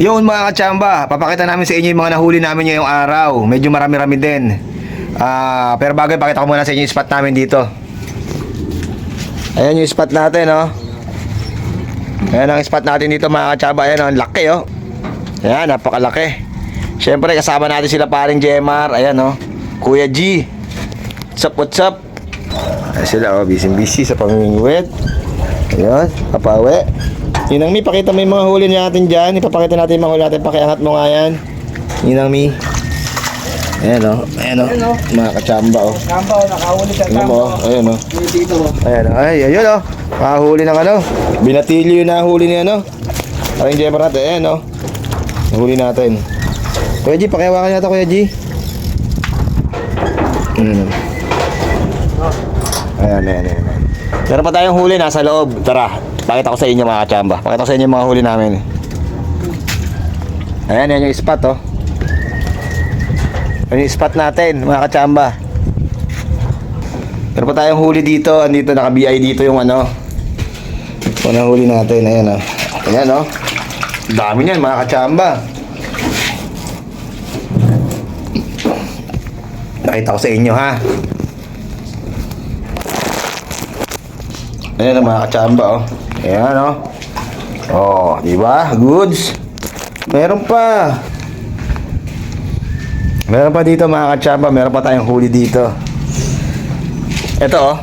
Yun mga kachamba, papakita namin sa inyo yung mga nahuli namin ngayong araw. Medyo marami-rami din. Pero bago, pakita ko muna sa inyo yung spot namin dito. Ayan yung spot natin, oh. Ayan ang spot natin dito mga kachamba. Ayan, oh, ang laki, oh. Ayan, napakalaki. Siyempre, kasama natin sila paring Jemar. Ayan, oh. Kuya G. What's up? Ayan sila, oh. Busy sa pamimingwit. Ayan, papawi. Ninang Mi, pakita mo yung mga huli natin dyan. Ipapakita natin yung mga huli natin. Pakiangat mo nga yan. Ninang Mi. Ayan o. Ayan o. Mga kachamba o. Kamba o, nakahuli ka Ayan o. Ayan o. dito o. Ayan o. Ay, ayun o. Nakahuli ng ano. Binatilyo yung nahuli niya no. Parang Jemar natin. Ayan o. Nahuli natin. Kuya G, pakihawakan natin Kuya G. Ayan. Meron pa tayong huli nasa loob. Tara, pakita ko sa inyo mga kachamba. Pakita ko sa inyo yung mga huli namin. Ayan yung spot oh. Ayan yung spot natin mga kachamba. Meron pa tayong huli dito. Andito naka-BI dito yung ano. Unang huli natin. Ayan oh. Ayan oh. Dami niyan mga kachamba. Nakita ko sa inyo ha. Ayan ang mga kachamba oh. Ayan oh. Oh, di ba? Goods. Meron pa. Meron pa dito mga kachamba. Meron pa tayong huli dito. Ito oh.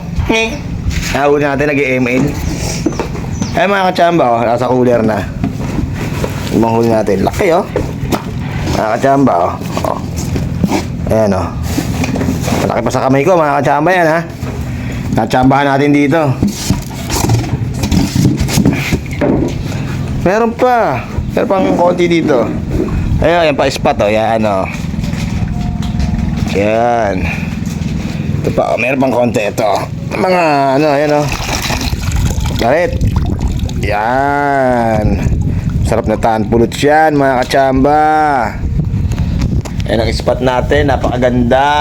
Nahuli natin nag-ML. Ayan mga kachamba oh. Nasa cooler na. Yung mga huli natin. Laki oh. Mga kachamba oh. Oh. Ayan oh. Malaki pa sa kamay ko mga kachamba yan ha. Nachambahan natin dito. Meron pa. Meron pang konti dito. Ayun, yan pa spot oh. Yan oh. Yan. Ito pa oh. Meron pang konti ito. Mga ano, yan oh. Galit. Yan. Sarap na taan pulot yan mga kachamba. Yan ang spot natin. Napakaganda.